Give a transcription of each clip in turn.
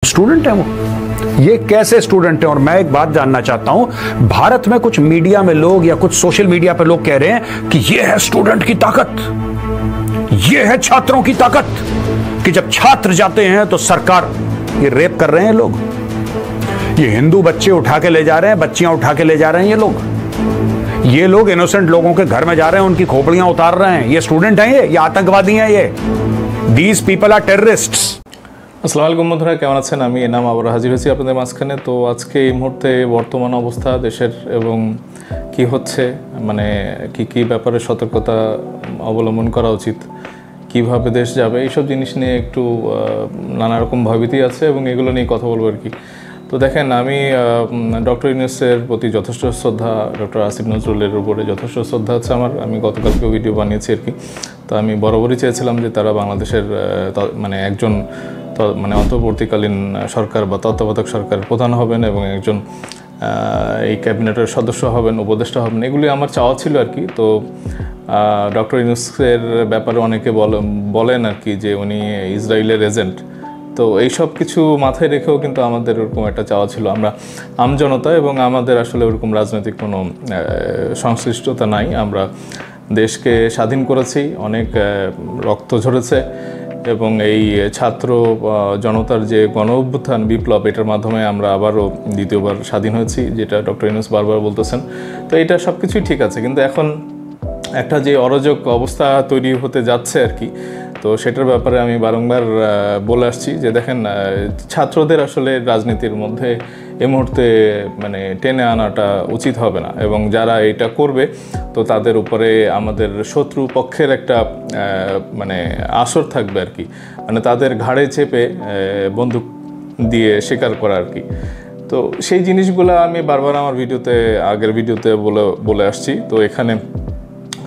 Student है वो। ये कैसे स्टूडेंट है? और मैं एक बात जानना चाहता हूं, भारत में कुछ मीडिया में लोग या कुछ सोशल मीडिया पे लोग कह रहे हैं कि ये है स्टूडेंट की ताकत, ये है छात्रों की ताकत, कि जब छात्र जाते हैं तो सरकार, ये रेप कर रहे हैं लोग, ये हिंदू बच्चे उठा के ले जा रहे हैं, बच्चियां उठा के ले जा रहे हैं, ये लोग इनोसेंट लोगों के घर में जा रहे हैं, उनकी खोपड़ियां उतार रहे हैं। ये स्टूडेंट हैं, ये आतंकवादी हैं, ये दीज पीपल आर टेररिस्ट्स। আসসালামু আলাইকুম বন্ধুরা, কেমন আছেন? আমি এনাম আবার হাজির হয়েছি আপনাদের মাঝখানে। তো আজকে এই মুহূর্তে বর্তমান অবস্থা দেশের এবং কি হচ্ছে, মানে কি ব্যাপারে সতর্কতা অবলম্বন করা উচিত, কিভাবে দেশ যাবে, এইসব জিনিস নিয়ে একটু নানা রকম ভয়ভীতি আছে এবং এগুলো নিয়ে কথা বলবো আর কি। তো দেখেন, আমি ডক্টর ইউনূসের প্রতি যথেষ্ট শ্রদ্ধা, ডক্টর আসিফ নজরুলের উপরে যথেষ্ট শ্রদ্ধা আছে আমার। আমি গতকালকেও ভিডিও বানিয়েছি আর কি। তো আমি বরাবরই চেয়েছিলাম যে তারা বাংলাদেশের মানে একজন মানে অন্তর্বর্তীকালীন সরকার বা তত্ত্বাবধায়ক সরকারের প্রধান হবেন এবং একজন এই ক্যাবিনেটের সদস্য হবেন, উপদেষ্টা হবেন, এগুলি আমার চাওয়া ছিল আর কি। তো ডক্টর ইউনূসের ব্যাপারে অনেকে বলেন আর কি যে উনি ইসরায়েলের এজেন্ট। তো এই সব কিছু মাথায় রেখেও কিন্তু আমাদের ওরকম একটা চাওয়া ছিল, আমরা আমজনতা, এবং আমাদের আসলে ওরকম রাজনৈতিক কোনো সংশ্লিষ্টতা নাই। আমরা দেশকে স্বাধীন করেছি, অনেক রক্ত ঝরেছে এবং এই ছাত্র জনতার যে গণ অভ্যুত্থান, বিপ্লব, এটার মাধ্যমে আমরা আবারও দ্বিতীয়বার স্বাধীন হয়েছি, যেটা ডক্টর ইউনূস বারবার বলতেছেন। তো এটা সব কিছুই ঠিক আছে, কিন্তু এখন একটা যে অরাজক অবস্থা তৈরি হতে যাচ্ছে আর কি, তো সেটার ব্যাপারে আমি বারংবার বলে আসছি যে দেখেন, ছাত্রদের আসলে রাজনীতির মধ্যে এই মুহূর্তে মানে টেনে আনাটা উচিত হবে না, এবং যারা এটা করবে তো তাদের উপরে আমাদের শত্রু পক্ষের একটা মানে আসর থাকবে আর কি, মানে তাদের ঘাড়ে চেপে বন্দুক দিয়ে শিকার করা আর কি। তো সেই জিনিসগুলো আমি বারবার আমার আগের ভিডিওতে বলে আসছি। তো এখানে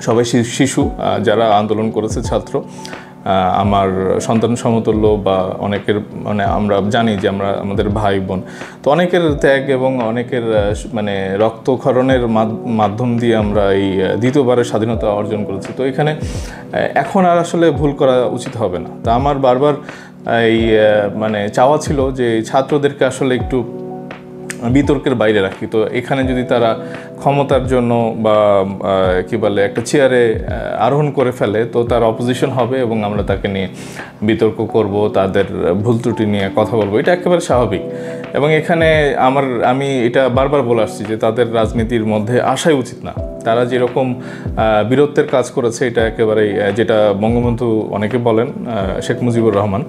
সবাই শিশু, যারা আন্দোলন করেছে ছাত্র, আমার সন্তান সমতুল্য, বা অনেকের মানে আমরা জানি যে আমাদের ভাই বোন, তো অনেকের ত্যাগ এবং অনেকের মানে রক্তক্ষরণের মাধ্যম দিয়ে আমরা এই দ্বিতীয়বারের স্বাধীনতা অর্জন করেছি। তো এখানে এখন আর আসলে ভুল করা উচিত হবে না। তা আমার বারবার এই মানে চাওয়া ছিল যে ছাত্রদেরকে আসলে একটু বিতর্কের বাইরে রাখি। তো এখানে যদি তারা ক্ষমতার জন্য বা কি বলে একটা চেয়ারে আরোহণ করে ফেলে, তো তার অপোজিশন হবে এবং আমরা তাকে নিয়ে বিতর্ক করব, তাদের ভুল ত্রুটি নিয়ে কথা বলবো, এটা একেবারে স্বাভাবিক। এবং এখানে আমি এটা বারবার বলে আসছি যে তাদের রাজনীতির মধ্যে আসাই উচিত না। তারা যেরকম বীরত্বের কাজ করেছে, এটা একেবারেই, যেটা বঙ্গবন্ধু অনেকে বলেন শেখ মুজিবুর রহমান,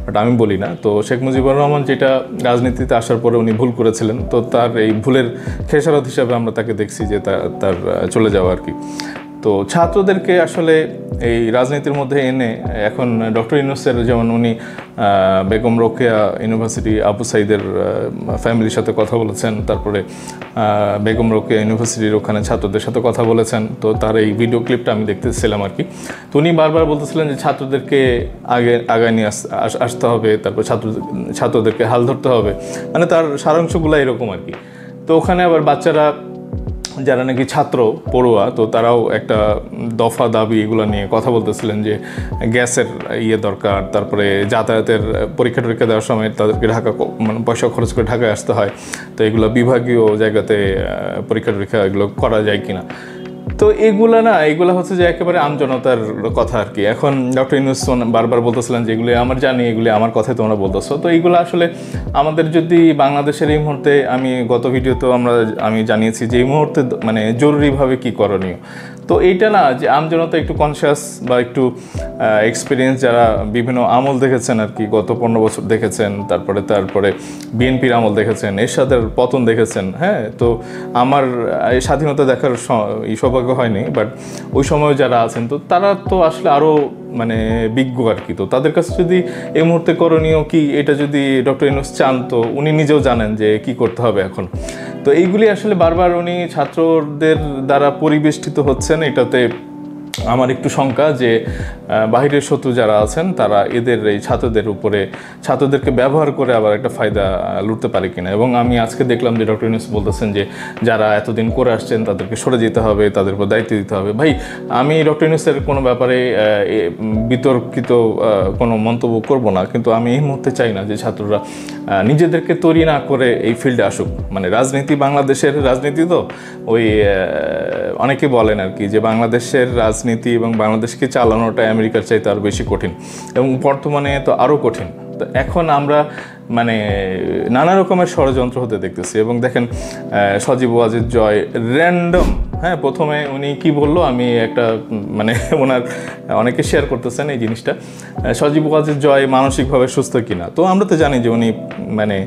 বাট আমি বলি না। তো শেখ মুজিবুর রহমান যেটা রাজনীতিতে আসার পরে উনি ভুল করেছিলেন, তো তার এই ভুলের খেসারত হিসাবে আমরা তাকে দেখছি যে তার চলে যাওয়া আর কি। তো ছাত্রদেরকে আসলে এই রাজনীতির মধ্যে এনে এখন ডক্টর ইউনূসের, যেমন উনি বেগম রোকেয়া ইউনিভার্সিটি আবু সাইদের ফ্যামিলির সাথে কথা বলেছেন, তারপরে বেগম রোকেয়া ইউনিভার্সিটির ওখানে ছাত্রদের সাথে কথা বলেছেন। তো তার এই ভিডিও ক্লিপটা আমি দেখতেছিলাম আর কি। তো উনি বারবার বলতেছিলেন যে ছাত্রদেরকে আগায় নিয়ে আসতে হবে, তারপর ছাত্রদেরকে হাল ধরতে হবে, মানে তার সারাংশগুলো এরকম আর কি। তো ওখানে আবার বাচ্চারা যারা নাকি ছাত্র পড়ুয়া, তো তারাও একটা দফা দাবি এগুলো নিয়ে কথা বলতেছিলেন যে গ্যাসের দরকার, তারপরে যাতায়াতের পরীক্ষা টরীক্ষা দেওয়ার সময় তাদেরকে মানে পয়সা খরচ করে ঢাকায় আসতে হয়, তো এগুলো বিভাগীয় জায়গাতে পরীক্ষা টরীক্ষা এগুলো করা যায় কিনা। তো এগুলা হচ্ছে যে একেবারে আমজনতার কথা আর কি। এখন ডক্টর ইউনূস বারবার বলতেছিলেন যে এগুলি আমার জানি, এগুলি আমার কথাই তোমরা বলতেছো। তো এইগুলো আসলে আমাদের যদি বাংলাদেশের এই মুহূর্তে, আমি গত ভিডিওতেও আমি জানিয়েছি যে এই মুহূর্তে মানে জরুরিভাবে কি করণীয়। তো এইটা না যে আমজনতা একটু কনসিয়াস বা একটু এক্সপিরিয়েন্স, যারা বিভিন্ন আমল দেখেছেন আর কি, গত 15 বছর দেখেছেন, তারপরে বিএনপির আমল দেখেছেন, এরশাদের পতন দেখেছেন, হ্যাঁ। তো আমার এই স্বাধীনতা দেখার সৌভাগ্য হয়নি, বাট ওই সময় যারা আছেন, তো তারা তো আসলে আরও মানে বিজ্ঞ আর কি। তো তাদের কাছে যদি এই মুহূর্তে করণীয় কি, এটা যদি ডক্টর ইউনূস চান, তো উনি নিজেও জানেন যে কি করতে হবে এখন। তো এইগুলি আসলে বারবার উনি ছাত্রদের দ্বারা পরিবেষ্টিত হচ্ছেন, এটাতে আমার একটু শঙ্কা যে বাহিরের শত্রু যারা আছেন তারা এদের এই ছাত্রদেরকে ব্যবহার করে আবার একটা ফায়দা লুটতে পারে কিনা। এবং আমি আজকে দেখলাম যে ডক্টর ইউনূস বলতেছেন যে যারা এতদিন করে আসছেন তাদেরকে সরে যেতে হবে, তাদের উপর দায়িত্ব দিতে হবে। ভাই, আমি ডক্টর ইউনূসের কোনো ব্যাপারে বিতর্কিত কোনো মন্তব্য করব না, কিন্তু আমি এই মুহূর্তে চাই না যে ছাত্ররা নিজেদেরকে তৈরি না করে এই ফিল্ডে আসুক। মানে রাজনীতি, বাংলাদেশের রাজনীতি তো ওই অনেকে বলেন আর কি যে বাংলাদেশের রাজনীতি এবং বাংলাদেশকে চালানোটা আমেরিকার চাইতে আরও বেশি কঠিন, এবং বর্তমানে তো আরও কঠিন। তো এখন আমরা মানে নানা রকমের ষড়যন্ত্র হতে দেখতেছি। এবং দেখেন সজীব ওয়াজেদ জয় র্যান্ডম, হ্যাঁ, প্রথমে উনি কি বললো, আমি একটা মানে ওনার অনেকে শেয়ার করতেছেন এই জিনিসটা, সজীব ওয়াজেদ জয় মানসিকভাবে সুস্থ কিনা। তো আমরা তো জানি যে উনি মানে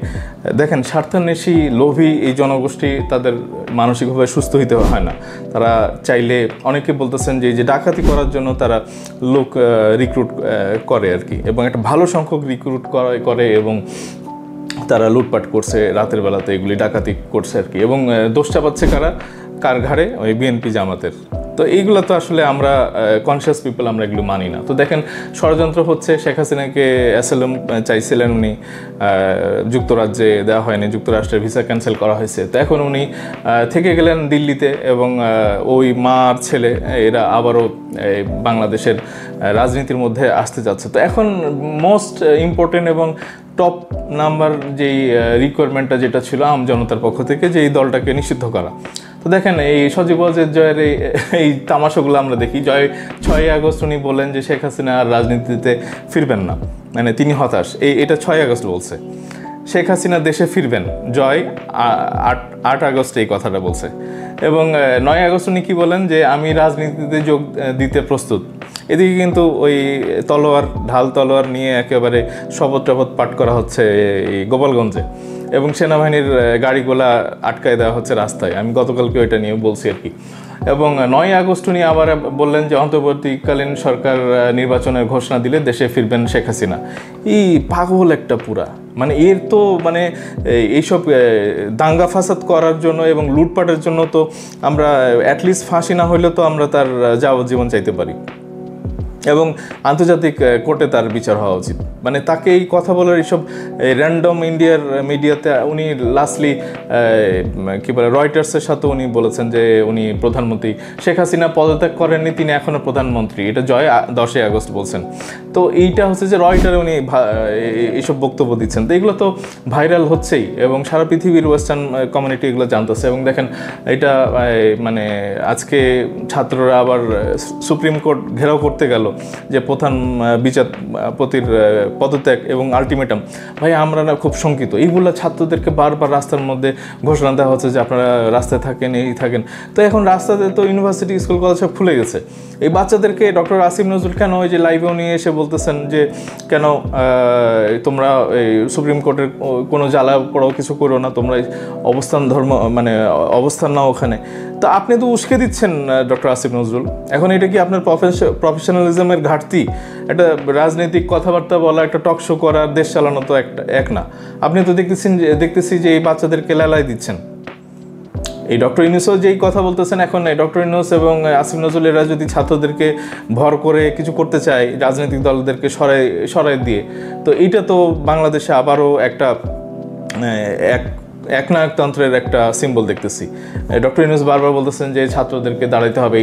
দেখেন স্বার্থান্বেষী লোভী এই জনগোষ্ঠী, তাদের মানসিকভাবে সুস্থ হইতে হয় না। তারা চাইলে অনেকে বলতেছেন যে এই যে ডাকাতি করার জন্য তারা লোক রিক্রুট করে আর কি, এবং একটা ভালো সংখ্যক রিক্রুট করে এবং তারা লুটপাট করছে রাতের বেলাতে, এগুলি ডাকাতি করছে আর কি। এবং দোষটা পাচ্ছে কার ঘাড়ে? ওই বিএনপি জামাতের। তো এইগুলো তো আসলে আমরা কনসিয়াস পিপল, আমরা এগুলো মানি না। তো দেখেন ষড়যন্ত্র হচ্ছে, শেখ হাসিনাকে অ্যাসাইলাম চাইছিলেন উনি, যুক্তরাজ্যে দেওয়া হয়নি, যুক্তরাষ্ট্রের ভিসা ক্যান্সেল করা হয়েছে। তো এখন উনি থেকে গেলেন দিল্লিতে, এবং ওই মার ছেলে এরা আবারও বাংলাদেশের রাজনীতির মধ্যে আসতে যাচ্ছে। তো এখন মোস্ট ইম্পর্টেন্ট এবং টপ নাম্বার যেই রিকোয়ারমেন্টটা যেটা ছিল আম জনতার পক্ষ থেকে, যে এই দলটাকে নিষিদ্ধ করা। তো দেখেন এই সজীব ওয়াজেদ জয়ের এই তামাশাগুলো আমরা দেখি। 6 আগস্ট উনি বলেন যে শেখ হাসিনা আর রাজনীতিতে ফিরবেন না, মানে তিনি হতাশ। এটা 6 আগস্ট বলছে। শেখ হাসিনা দেশে ফিরবেন, জয় 8 আগস্ট এই কথাটা বলছে। এবং 9 আগস্ট উনি কী বলেন যে আমি রাজনীতিতে যোগ দিতে প্রস্তুত। এদিকে কিন্তু ওই ঢাল তলোয়ার নিয়ে একেবারে শপথ পাঠ করা হচ্ছে এই গোপালগঞ্জে, এবং সেনাবাহিনীর গাড়িগুলা আটকায় দেওয়া হচ্ছে রাস্তায়। আমি গতকালকে ওইটা নিয়ে বলছি আর কি। এবং 9 আগস্ট উনি আবার বললেন যে অন্তর্বর্তীকালীন সরকার নির্বাচনের ঘোষণা দিলে দেশে ফিরবেন শেখ হাসিনা। এই পাগল একটা পুরা, মানে এর তো মানে এইসব দাঙ্গা ফাসাদ করার জন্য এবং লুটপাটের জন্য তো আমরা অ্যাটলিস্ট ফাঁসি না হইলে তো আমরা তার যাবজ্জীবন চাইতে পারি, এবং আন্তর্জাতিক কোর্টে তার বিচার হওয়া উচিত। মানে তাকে এই কথা বলার এইসব র্যান্ডম ইন্ডিয়ার মিডিয়াতে উনি লাস্টলি কী বলে রয়টার্সের সাথে উনি বলেছেন যে উনি প্রধানমন্ত্রী, শেখ হাসিনা পদত্যাগ করেননি, তিনি এখনও প্রধানমন্ত্রী। এটা জয় 10 আগস্ট বলছেন। তো এইটা হচ্ছে যে রয়টারে উনি এইসব বক্তব্য দিচ্ছেন। তো এগুলো তো ভাইরাল হচ্ছেই, এবং সারা পৃথিবীর ওয়েস্টার্ন কমিউনিটি এগুলো জানতেছে। এবং দেখেন এটা মানে আজকে ছাত্ররা আবার সুপ্রিম কোর্ট ঘেরাও করতে গেল যে প্রধান বিচারপতির পদত্যাগ এবং আলটিমেটাম। ভাই, আমরা না খুব শঙ্কিত। এইগুলো ছাত্রদেরকে বারবার রাস্তার মধ্যে ঘোষণা দেওয়া হচ্ছে যে আপনারা রাস্তায় থাকেন, এই থাকেন। তো এখন রাস্তাতে তো ইউনিভার্সিটি, স্কুল, কলেজ সব খুলে গেছে। এই বাচ্চাদেরকে ডক্টর আসিফ নজরুল কেন ওই যে লাইভেও নিয়ে এসে বলতেছেন যে কেন তোমরা এই সুপ্রিম কোর্টের কোনো জ্বালা পড়াও কিছু করো না, তোমরা অবস্থান নাও ওখানে। তো আপনি তো উস্কে দিচ্ছেন ডক্টর আসিফ নজরুল। এখন এটা কি আপনার প্রফেশনালিজমের ঘাটতি? একটা রাজনৈতিক কথাবার্তা বলা, একটা টক শো করা, দেশ চালানো তো এক না। আপনি তো দেখতেছি যে এই বাচ্চাদেরকে লেলাই দিচ্ছেন। এই ডক্টর ইউনূসও যেই কথা বলতেছেন, এখন ডক্টর ইউনূস এবং আসিফ নজরুল এরা যদি ছাত্রদেরকে ভর করে কিছু করতে চায়, রাজনৈতিক দলদেরকে সরাই দিয়ে, তো এইটা তো বাংলাদেশে আবারও একটা একনায়কতন্ত্রের একটা সিম্বল দেখতেছি। ডক্টর ইউনূস বারবার বলতেছেন যে ছাত্রদেরকে দাঁড়াইতে হবে,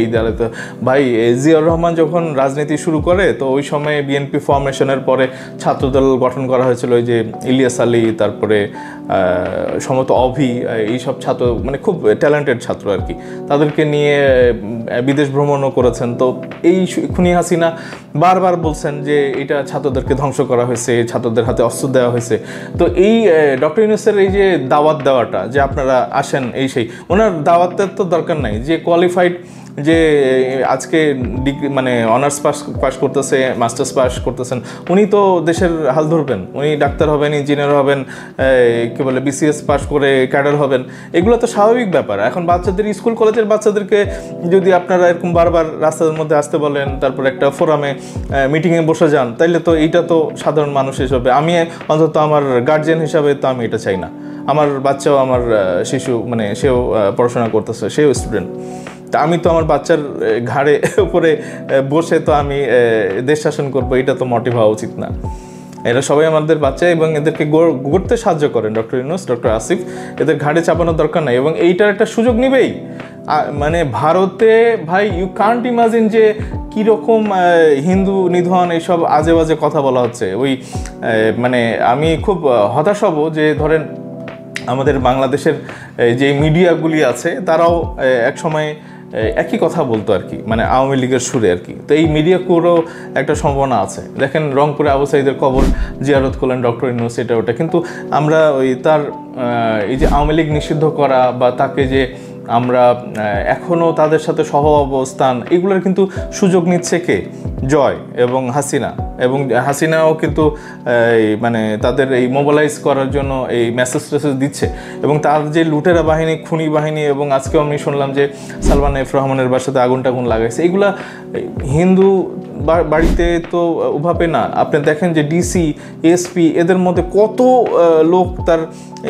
ভাই জিয়াউর রহমান যখন রাজনীতি শুরু করে, তো ওই সময়ে বিএনপি ফর্মেশনের পরে ছাত্রদল গঠন করা হয়েছিল। ওই যে ইলিয়াস আলী, তারপরে সম্ভবত অভি, এইসব ছাত্র মানে খুব ট্যালেন্টেড ছাত্র আর কি, তাদেরকে নিয়ে বিদেশ ভ্রমণও করেছেন। তো এই খুনি হাসিনা বারবার বলছেন যে এটা ছাত্রদেরকে ধ্বংস করা হয়েছে, ছাত্রদের হাতে অস্ত্র দেওয়া হয়েছে। তো এই ডক্টর ইউনূসের এই যে দাওয়াত দেওয়াটা, যে আপনারা আসেন, এই সেই, ওনার দাওয়াতের তো দরকার নাই। যে কোয়ালিফাইড, যে আজকে ডিগ্রি মানে অনার্স পাস করতেছে, মাস্টার্স পাস করতেছেন, উনি তো দেশের হাল ধরবেন। উনি ডাক্তার হবেন, ইঞ্জিনিয়ার হবেন, কী বলে বিসিএস পাস করে ক্যাডার হবেন। এগুলো তো স্বাভাবিক ব্যাপার। এখন বাচ্চাদের, স্কুল কলেজের বাচ্চাদেরকে যদি আপনারা এরকম বারবার রাস্তার মধ্যে আসতে বলেন, তারপর একটা ফোরামে মিটিংয়ে বসে যান, তাইলে তো এইটা তো সাধারণ মানুষ হিসাবে, আমি অন্তত আমার গার্জিয়ান হিসাবে তো আমি এটা চাই না। আমার বাচ্চাও, আমার শিশু, মানে সেও পড়াশোনা করতেছে, সেও স্টুডেন্ট। তা আমি তো আমার বাচ্চার ঘাড়ে উপরে বসে তো আমি দেশ শাসন করবো, এটা তো মোটিভ হওয়া উচিত না। এরা সবাই আমাদের বাচ্চা এবং এদেরকে গড়তে সাহায্য করেন ডক্টর ইউনূস, ডক্টর আসিফ, এদের ঘাড়ে চাপানোর দরকার নাই এবং এইটার একটা সুযোগ নেবেই। মানে ভারতে ভাই ইউ কান্ট ইমাজিন যে কীরকম হিন্দু নিধন এইসব আজে বাজে কথা বলা হচ্ছে। ওই মানে আমি খুব হতাশ হব যে ধরেন আমাদের বাংলাদেশের যে মিডিয়াগুলি আছে তারাও এক সময় একই কথা বলতো আর কি, মানে আওয়ামী লীগের সুরে আর কি। তো এই মিডিয়াকুরও একটা সম্ভাবনা আছে। দেখেন রংপুরে আবু সাঈদের কবর জিয়ারত করলেন ডক্টর ইউনূস, এটা ওটা, কিন্তু আমরা ওই তার এই যে আওয়ামী লীগ নিষিদ্ধ করা বা তাকে যে আমরা এখনও তাদের সাথে সহ অবস্থান, এগুলোর কিন্তু সুযোগ নিচ্ছে কে? জয় এবং হাসিনা। এবং হাসিনাও কিন্তু মানে তাদের এই মোবিলাইজ করার জন্য এই মেসেজ টেসেজ দিচ্ছে এবং তার যে লুটেরা বাহিনী, খুনি বাহিনী, এবং আজকেও আমি শুনলাম যে সালমান এফ রহমানের বাসাতে আগুন টাগুন লাগাইছে। এগুলা হিন্দু বাড়িতে তো ওভাবে না। আপনি দেখেন যে ডিসি, এসপি, এদের মধ্যে কত লোক তার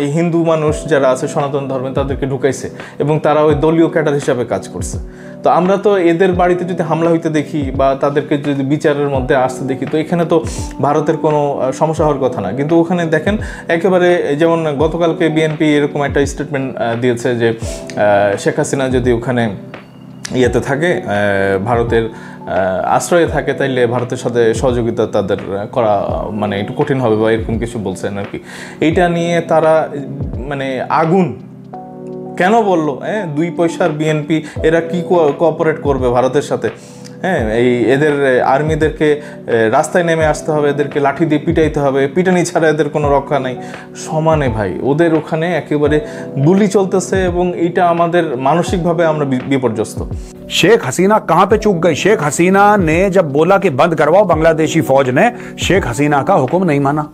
এই হিন্দু মানুষ যারা আছে সনাতন ধর্মে তাদেরকে ঢুকাইছে এবং তারা ওই দলীয় ক্যাডার হিসাবে কাজ করছে। তো আমরা তো এদের বাড়িতে যদি হামলা হইতে দেখি বা তাদেরকে যদি বিচারের মধ্যে আসতে দেখি, তো এখানে তো ভারতের কোনো সমস্যা হওয়ার কথা না। কিন্তু ওখানে দেখেন একেবারে, যেমন গতকালকে বিএনপি এরকম একটা স্টেটমেন্ট দিয়েছে যে শেখ হাসিনা যদি ওখানে ইয়েতে থাকে, ভারতের আশ্রয়ে থাকে, তাইলে ভারতের সাথে সহযোগিতা তাদের করা মানে একটু কঠিন হবে বা এরকম কিছু বলছেন আর কি। এইটা নিয়ে তারা মানে আগুন কেন বললো? 2 পয়সার বিএনপি, এরা কি কোঅপারেট করবে ভারতের সাথে? এই এদের আর্মিদেরকে রাস্তায় নেমে আসতে হবে, এদেরকে লাঠি দিয়ে পিটাইতে হবে, পিটানি ছাড়া এদের কোনো রক্ষা নাই। সমানে ভাই ওদের ওখানে একেবারে গুলি চলতেছে এবং এইটা আমাদের মানসিকভাবে আমরা বিপর্যস্ত। शेख हसीना कहां पे चूक गई? शेख हसीना ने जब बोला कि बंद करवाओ, बांग्लादेशी फौज ने शेख हसीना का हुक्म नहीं माना।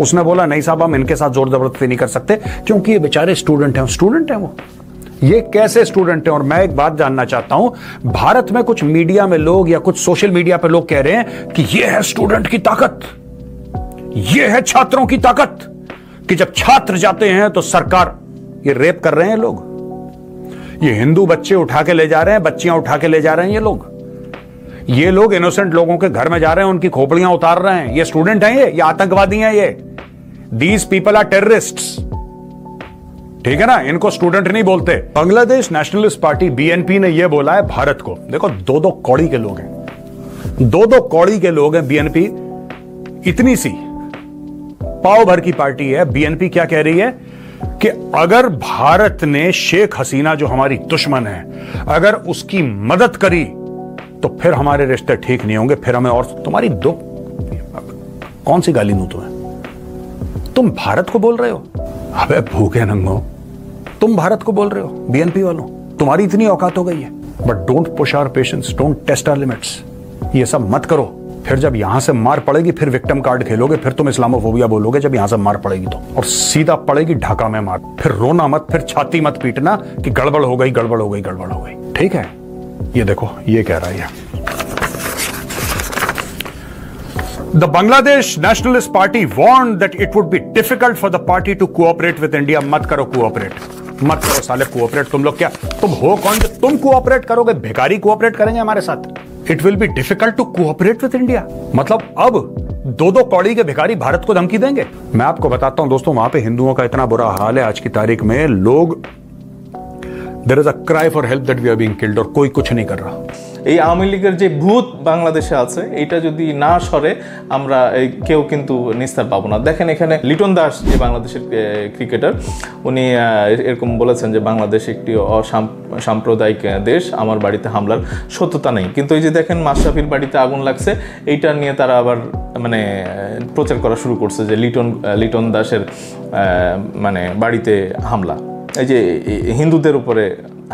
उसने बोला नहीं साहब, हम इनके साथ जोर जबरदस्ती नहीं कर सकते क्योंकि ये बेचारे स्टूडेंट हैं वो। ये कैसे स्टूडेंट हैं? और मैं एक बात जानना चाहता हूं, भारत में कुछ मीडिया में लोग या कुछ सोशल मीडिया पे लोग कह रहे हैं कि ये है स्टूडेंट की ताकत, ये है छात्रों की ताकत, कि जब छात्र जाते हैं तो सरकार, ये रेप कर रहे हैं लोग, ये हिंदू बच्चे उठा के ले जा रहे हैं, बच्चियां उठा के ले जा रहे हैं, ये लोग इनोसेंट लोगों के घर में जा रहे हैं, उनकी खोपड़ियां उतार रहे हैं। ये स्टूडेंट हैं, ये आतंकवादी हैं, ये दीज पीपल आर टेररिस्ट्स। ठीक है ना, इनको स्टूडेंट नहीं बोलते। बांग्लादेश नेशनलिस्ट पार्टी बीएनपी ने यह बोला है भारत को, देखो 2-2 कौड़ी के लोग हैं, 2-2 कौड़ी के लोग हैं बीएनपी, इतनी सी पाव भर की पार्टी है। बीएनपी क्या कह रही है कि अगर भारत ने शेख हसीना जो हमारी दुश्मन है, अगर उसकी मदद करी तो फिर हमारे रिश्ते ठीक नहीं होंगे, फिर हमें और तुम्हारी दो कौन सी गाली दूं तुम्हें? तुम भारत को बोल रहे हो? अबे भूखे नंगो, तुम भारत को बोल रहे हो? बीएनपी वालों, तुम्हारी इतनी औकात हो गई है। But don't push our patience, don't test our limits, ये सब मत करो। फिर जब यहां से मार पड़ेगी फिर विक्टिम कार्ड खेलोगे, फिर तुम इस्लामोफोबिया बोलोगे जब यहां से मार पड़ेगी तो, और सीधा पड़ेगी ढाका में मार। फिर रोना मत, फिर छाती मत पीटना कि गड़बड़ हो गई, गड़बड़ हो गई, गड़बड़ हो गई। ठीक है, ये देखो ये कह रहा है The Bangladesh Nationalist Party warned that it would be difficult for the party to cooperate with India. मत करो कोऑपरेट, मत करो साले कोऑपरेट। तुम लोग क्या, तुम हो कौन जो तुम कोऑपरेट करोगे? भिखारी कोऑपरेट करेंगे हमारे साथ? It will be difficult to cooperate with India। मतलब अब 2-2 कौड़ी के भिखारी भारत को धमकी देंगे? मैं आपको बताता हूं दोस्तों, वहां पे हिंदुओं का इतना बुरा हाल है आज की तारीख में, लोग there is a cry for help that we are being killed, और कोई कुछ नहीं कर रहा। এই আওয়ামী লীগের যে ভূত বাংলাদেশে আছে, এইটা যদি না সরে আমরা কেউ কিন্তু নিস্তার পাবো না। দেখেন এখানে লিটন দাস যে বাংলাদেশের ক্রিকেটার, উনি এরকম বলেছেন যে বাংলাদেশ একটি অসাম্প্রদায়িক দেশ, আমার বাড়িতে হামলার সত্যতা নেই। কিন্তু এই যে দেখেন মাশরাফির বাড়িতে আগুন লাগছে, এইটা নিয়ে তারা আবার মানে প্রচার করা শুরু করছে যে লিটন দাসের মানে বাড়িতে হামলা, এই যে হিন্দুদের উপরে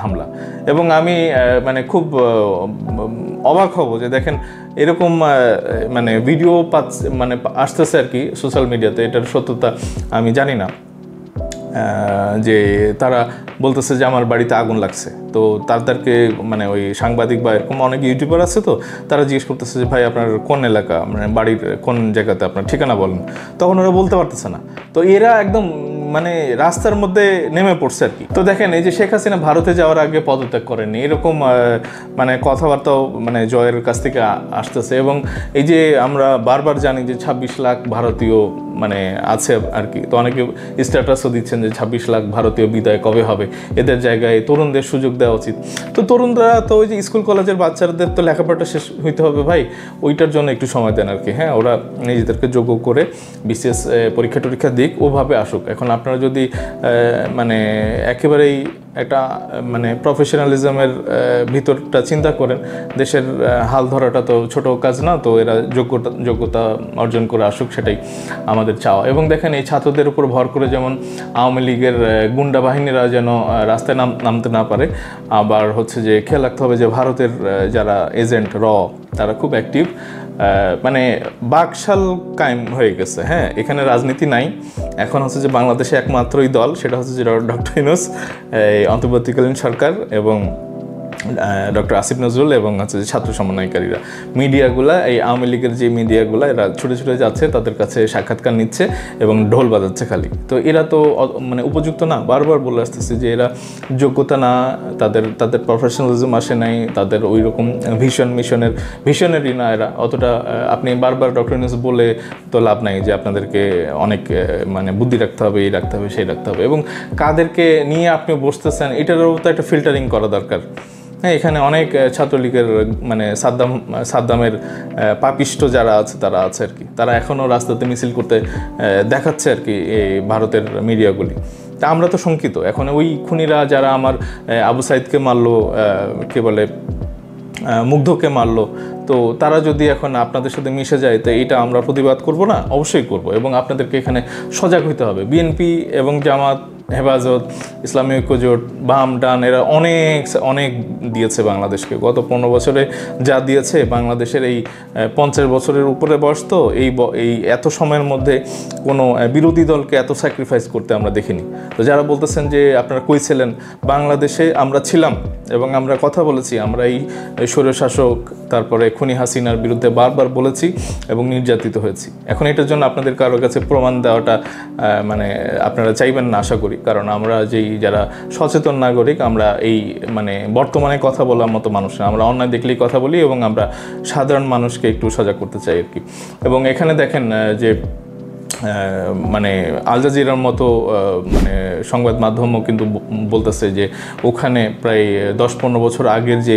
হামলা। এবং আমি মানে খুব অবাক হব যে দেখেন এরকম মানে ভিডিও মানে আসতেছে আর কি সোশ্যাল মিডিয়াতে, এটার সত্যতা আমি জানি না, যে তারা বলতেছে যে আমার বাড়িতে আগুন লাগছে। তো তাদেরকে মানে ওই সাংবাদিক বা এরকম অনেক ইউটিউবার আছে, তো তারা জিজ্ঞেস করতেছে যে ভাই আপনার কোন এলাকা, মানে বাড়ির কোন জায়গাতে, আপনার ঠিকানা বলেন। তখন ওরা বলতে পারতেছে না। তো এরা একদম মানে রাস্তার মধ্যে নেমে পড়ছে আর কি। তো দেখেন এই যে শেখ হাসিনা ভারতে যাওয়ার আগে পদত্যাগ করেননি, এরকম মানে কথাবার্তাও মানে জয়ের কাছ থেকে আসতেছে। এবং এই যে আমরা বারবার জানি যে 26 লাখ ভারতীয় মানে আছে আর কি, তো অনেকে স্ট্যাটাসও দিচ্ছেন যে 26 লাখ ভারতীয় বিদায় কবে হবে, এদের জায়গায় তরুণদের সুযোগ দেওয়া উচিত। তো তরুণরা তো ওই যে স্কুল কলেজের বাচ্চাদের তো লেখাপড়াটা শেষ হইতে হবে ভাই, ওইটার জন্য একটু সময় দেন আর কি। হ্যাঁ, ওরা নিজেদেরকে যোগ্য করে বিশেষ পরীক্ষা টরীক্ষা দিক, ওভাবে আসুক। এখন আপনারা যদি মানে একেবারেই একটা মানে প্রফেশনালিজমের ভিতরটা চিন্তা করেন, দেশের হাল ধরাটা তো ছোট কাজ না, তো এরা যোগ্যতা অর্জন করে আসুক, সেটাই আমাদের চাওয়া। এবং দেখেন এই ছাত্রদের উপর ভর করে যেমন আওয়ামী লীগের গুন্ডা বাহিনীরা যেন রাস্তায় নামতে না পারে, আবার হচ্ছে যে খেয়াল রাখতে হবে যে ভারতের যারা এজেন্ট তারা খুব অ্যাক্টিভ, মানে বাকশাল কায়েম হয়ে গেছে। হ্যাঁ, এখানে রাজনীতি নাই, এখন হচ্ছে যে বাংলাদেশে একমাত্রই দল, সেটা হচ্ছে যে ডক্টর ইউনূস, এই অন্তর্বর্তীকালীন সরকার এবং ডক্টর আসিফ নজরুল এবং হচ্ছে যে ছাত্র সমন্বয়কারীরা। মিডিয়াগুলা, এই আওয়ামী লীগের যে মিডিয়াগুলা, এরা ছুটে ছুটে যাচ্ছে, তাদের কাছে সাক্ষাৎকার নিচ্ছে এবং ঢোল বাজাচ্ছে খালি। তো এরা তো মানে উপযুক্ত না, বারবার বলে আসতেছে যে এরা যোগ্যতা না, তাদের প্রফেশনালিজম আসে নাই, তাদের ওই রকম ভিশনেরই না এরা অতটা। আপনি বারবার ডক্টর ইউনূস বলে তো লাভ নাই যে আপনাদেরকে অনেক মানে বুদ্ধি রাখতে হবে, এই রাখতে হবে, সেই রাখতে হবে। এবং কাদেরকে নিয়ে আপনি বসতেছেন এটারও তো একটা ফিল্টারিং করা দরকার। হ্যাঁ, এখানে অনেক ছাত্রলীগের মানে সাদ্দামের পাপিষ্ট যারা আছে তারা আছে আর কি, তারা এখনও রাস্তাতে মিছিল করতে দেখাচ্ছে আর কি এই ভারতের মিডিয়াগুলি। তা আমরা তো শঙ্কিত। এখন ওই খুনিরা যারা আমার আবু সাইদকে মারলো, কে বলে মুগ্ধকে মারলো, তো তারা যদি এখন আপনাদের সাথে মিশে যায়, তো এটা আমরা প্রতিবাদ করব না? অবশ্যই করব। এবং আপনাদেরকে এখানে সজাগ হইতে হবে। বিএনপি এবং জামাত, হেফাজত, ইসলামী ঐক্যজোট, বাম ডান, এরা অনেক দিয়েছে বাংলাদেশকে। গত 15 বছরে যা দিয়েছে বাংলাদেশের, এই 50 বছরের উপরে বয়স, তো এই এত সময়ের মধ্যে কোনো বিরোধী দলকে এত স্যাক্রিফাইস করতে আমরা দেখিনি। তো যারা বলতেছেন যে আপনারা কই ছিলেন, বাংলাদেশে আমরা ছিলাম এবং আমরা কথা বলেছি, আমরা এই স্বৈরশাসক তারপরে খুনি হাসিনার বিরুদ্ধে বারবার বলেছি এবং নির্যাতিত হয়েছি। এখন এটার জন্য আপনাদের কারোর কাছে প্রমাণ দেওয়াটা মানে আপনারা চাইবেন না আশা করি, কারণ আমরা যারা সচেতন নাগরিক, আমরা এই মানে বর্তমানে কথা বলার মতো মানুষ না, আমরা অন্যায় দেখলেই কথা বলি এবং আমরা সাধারণ মানুষকে একটু সজাগ করতে চাই আর কি। এবং এখানে দেখেন যে মানে আল জাজিরার মতো মানে সংবাদ মাধ্যমও কিন্তু বলতেছে যে ওখানে প্রায় 10-15 বছর আগের যে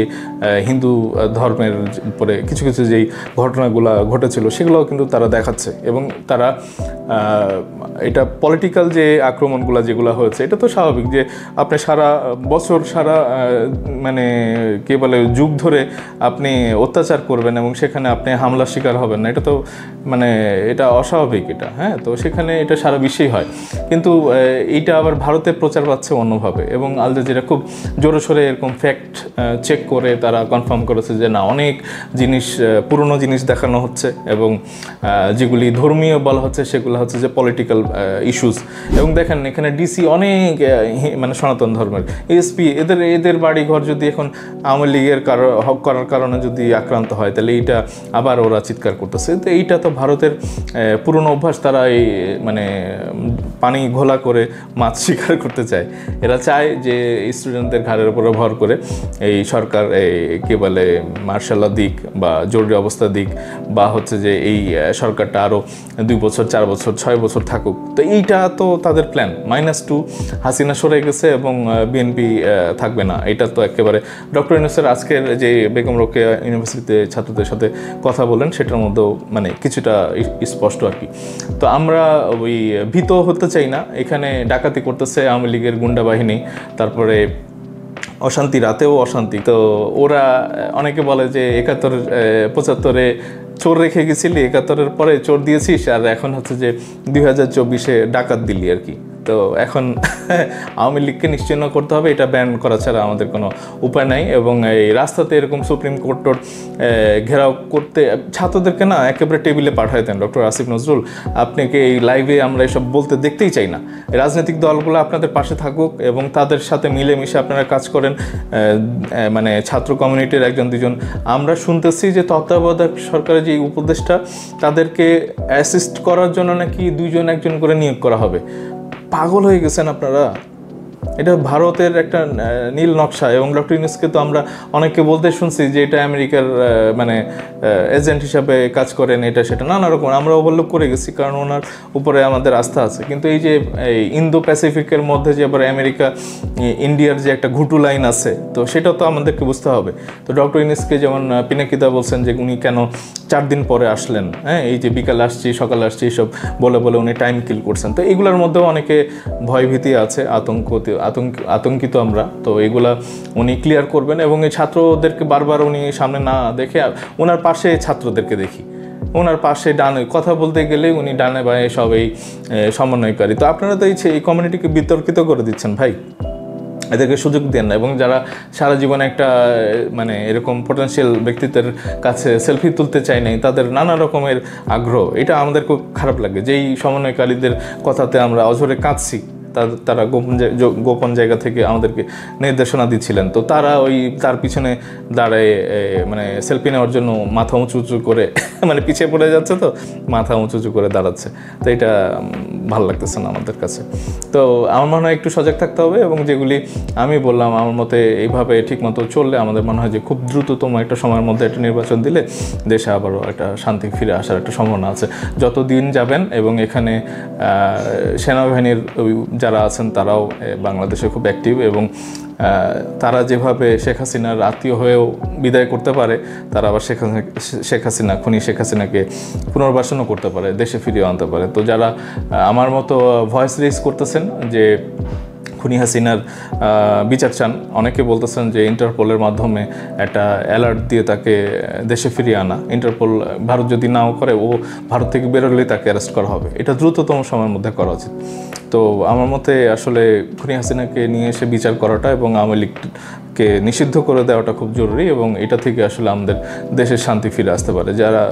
হিন্দু ধর্মের উপরে কিছু যেই ঘটনাগুলো ঘটেছিল সেগুলোও কিন্তু তারা দেখাচ্ছে। এবং তারা এটা পলিটিক্যাল যে আক্রমণগুলো যেগুলো হয়েছে, এটা তো স্বাভাবিক যে আপনি সারা বছর মানে কে বলে যুগ ধরে আপনি অত্যাচার করবেন এবং সেখানে আপনি হামলার শিকার হবেন না, এটা তো মানে এটা অস্বাভাবিক এটা। হ্যাঁ, তো সেখানে এটা সারা বিশ্বেই হয়, কিন্তু এইটা আবার ভারতে প্রচার পাচ্ছে অন্যভাবে। এবং আল জাজিরা খুব জোরে এরকম ফ্যাক্ট চেক করে তারা কনফার্ম করেছে যে না, অনেক পুরনো জিনিস দেখানো হচ্ছে এবং যেগুলি ধর্মীয় বলা হচ্ছে সেগুলো হচ্ছে যে পলিটিক্যাল ইস্যুস। এবং দেখেন এখানে ডিসি অনেক মানে সনাতন ধর্মের, এসপি, এদের বাড়িঘর যদি এখন আওয়ামী লীগের করার কারণে যদি আক্রান্ত হয়, তাহলে এইটা আবার ওরা চিৎকার করতেছে। তো এইটা তো ভারতের পুরনো অভ্যাস, তারা এই মানে পানি ঘোলা করে মাছ শিকার করতে চায়। এরা চায় যে স্টুডেন্টদের ঘাড়ের উপরে ভর করে এই সরকার কে বলে মার্শাল ল দিক বা জরুরি অবস্থা দিক, বা হচ্ছে যে এই সরকারটা আরও 2 বছর 4 বছর 6 বছর থাকুক। তো এইটা তো তাদের প্ল্যান। -2 হাসিনা সরে গেছে এবং বিএনপি থাকবে না, এটা তো একেবারে ডক্টর ইউনূসের আজকের যে বেগম রোকেয়া ইউনিভার্সিটিতে ছাত্রদের সাথে কথা বলেন সেটার মধ্যেও মানে কিছুটা স্পষ্ট আর কি। তো আমরা ওই ভীত হতে চাই না। এখানে ডাকাতি করতেছে আওয়ামী লীগের গুন্ডা বাহিনী, তারপরে অশান্তি, রাতেও অশান্তি। তো ওরা অনেকে বলে যে 75-এ চোর রেখে গেছিলি, 71-এর পরে চোর দিয়েছিস, আর এখন হচ্ছে যে 2024-এ ডাকাত দিলি আর কি। তো এখন আওয়ামী লীগকে নিশ্চিহ্ন করতে হবে, এটা ব্যান করা ছাড়া আমাদের কোনো উপায় নাই। এবং এই রাস্তাতে এরকম সুপ্রিম কোর্টের ঘেরাও করতে ছাত্রদেরকে না একেবারে টেবিলে পাঠায় দেন ডক্টর আসিফ নজরুল। আপনাকে এই লাইভে আমরা এসব বলতে দেখতেই চাই না। রাজনৈতিক দলগুলো আপনাদের পাশে থাকুক এবং তাদের সাথে মিলেমিশে আপনারা কাজ করেন, মানে ছাত্র কমিউনিটির 1-2 আমরা শুনতেছি যে তত্ত্বাবধায়ক সরকারের যে উপদেষ্টা, তাদেরকে অ্যাসিস্ট করার জন্য নাকি 2-1 করে নিয়োগ করা হবে। পাগল হয়ে গেছেন আপনারা? এটা ভারতের একটা নীল নকশা, এবং ডক্টর ইউনূসকে তো আমরা অনেককে বলতে শুনছি যে এটা আমেরিকার মানে এজেন্ট হিসাবে কাজ করেন, এটা সেটা নানা রকম আমরা ওভারলুক করে গেছি, কারণ ওনার উপরে আমাদের আস্থা আছে। কিন্তু এই যে এই ইন্দো প্যাসিফিকের মধ্যে যে আবার আমেরিকা ইন্ডিয়ার যে একটা ঘুটু লাইন আছে, তো সেটা তো আমাদেরকে বুঝতে হবে। তো ডক্টর ইউনূসকে যেমন পিনাকিদা বলছেন যে উনি কেন 4 দিন পরে আসলেন, হ্যাঁ, এই যে বিকালে আসছি সকালে আসছি এইসব বলে বলে উনি টাইম কিল করছেন। তো এগুলোর মধ্যেও অনেকে ভয়ভীতি আছে, আতঙ্কিত আমরা। তো এগুলা উনি ক্লিয়ার করবেন, এবং এই ছাত্রদেরকে বারবার উনি সামনে না দেখে ওনার পাশে ছাত্রদেরকে দেখি, ওনার পাশে ডানে কথা বলতে গেলে উনি ডানে বায়ে সব এই সমন্বয়কারী। তো আপনারা তো এই কমিউনিটিকে বিতর্কিত করে দিচ্ছেন ভাই, এদেরকে সুযোগ দেন না। এবং যারা সারা জীবনে একটা মানে এরকম পোটেনশিয়াল ব্যক্তিত্বের কাছে সেলফি তুলতে চায় নাই, তাদের নানা রকমের আগ্রহ, এটা আমাদের খুব খারাপ লাগে। যেই সমন্বয়কারীদের কথাতে আমরা অঝরে কাঁদছি, তারা গোপন জায়গা থেকে আমাদেরকে নির্দেশনা দিচ্ছিলেন, তো তারা তার পিছনে দাঁড়ায় মানে সেলফি নেওয়ার জন্য মাথা উঁচু উঁচু করে মানে পিছিয়ে পড়ে যাচ্ছে, তো মাথা উঁচু উঁচু করে দাঁড়াচ্ছে। তো এটা ভালো লাগতেছে না আমাদের কাছে। তো আমার মনে হয় একটু সজাগ থাকতে হবে, এবং যেগুলি আমি বললাম আমার মতে এইভাবে ঠিকমতো চললে আমাদের মনে হয় যে খুব দ্রুততম একটা সময়ের মধ্যে একটা নির্বাচন দিলে দেশে আবারও একটা শান্তি ফিরে আসার একটা সম্ভাবনা আছে। যত দিন যাবেন, এবং এখানে সেনাবাহিনীর যারা আছেন তারাও বাংলাদেশে খুব অ্যাক্টিভ, এবং তারা যেভাবে শেখ হাসিনার আত্মীয় হয়েও বিদায় করতে পারে, তারা আবার খুনি শেখ হাসিনাকে পুনর্বাসনও করতে পারে, দেশে ফিরিয়ে আনতে পারে। তো যারা আমার মতো ভয়েস রেজ করতেছেন যে খুনি হাসিনার বিচার চান, অনেকে বলতেছেন যে ইন্টারপোলের মাধ্যমে একটা অ্যালার্ট দিয়ে তাকে দেশে ফিরিয়ে আনা, ইন্টারপোল ভারত যদি নাও করে, ও ভারত থেকে বেরোলেই তাকে অ্যারেস্ট করা হবে, এটা দ্রুততম সময়ের মধ্যে করা উচিত। তো আমার মতে আসলে খুনি হাসিনাকে নিয়ে এসে বিচার করাটা এবং আওয়ামী লীগকে নিষিদ্ধ করে দেওয়াটা খুব জরুরি, এবং এটা থেকে আসলে আমাদের দেশের শান্তি ফিরে আসতে পারে। যারা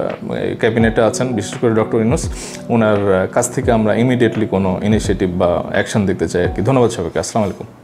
ক্যাবিনেটে আছেন, বিশেষ করে ডক্টর ইউনূস, ওনার কাছ থেকে আমরা ইমিডিয়েটলি কোনো ইনিশিয়েটিভ বা অ্যাকশন দেখতে চাই আর কি। ধন্যবাদ সবাইকে। আসসালামু আলাইকুম।